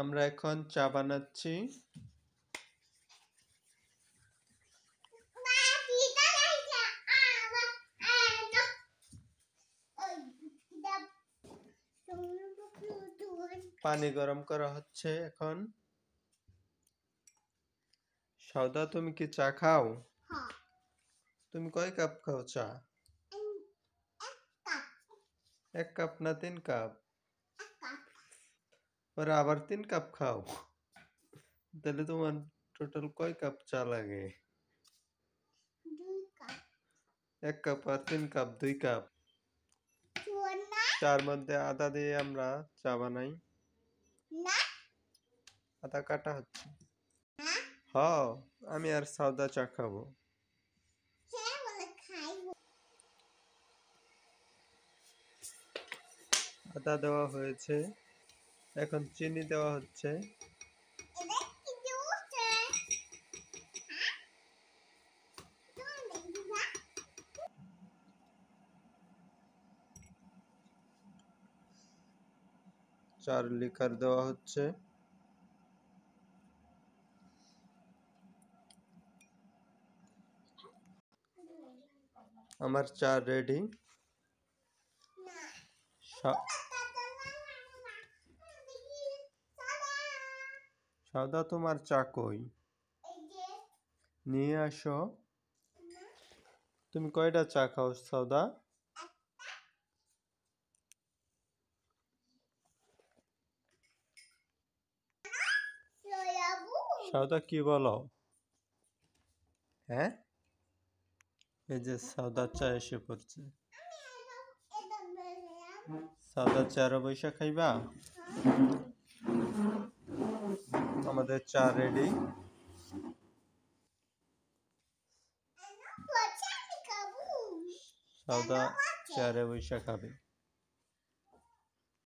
আমরা এখন চা বানাচ্ছি। পানি গরম করা হচ্ছে এখন। সৌদা, তুমি কি চা খাও? তুমি কয় কাপ খাও চা? 1 কাপ না 3 কাপ? পরে আবার 3 কাপ খাও? তাহলে তোমার টোটাল কয় কাপ চা লাগে? 1 কাপ আর 3 কাপ 2 কাপ। চার মধ্যে আদা দিয়ে আমরা চা বানাই। আদা কাটা হচ্ছে। হ্যাঁ, আমি আর সৌদা চা খাবো। আদা দেওয়া হয়েছে, এখন চিনি দেওয়া হচ্ছে। চার লিকার দেওয়া হচ্ছে। আমার চা রেডি। সৌদা, তোমার চা কই? নিয়ে আসো। তুমি কয়টা চা খাও সৌদা? সৌদা, কি বলো? হ্যাঁ, এই যে সৌদা চা এসে পড়ছে। সৌদা চার বৈশা খাইবা? আমাদের চা রেডি। সৌদা চারে বৈশা খাবে।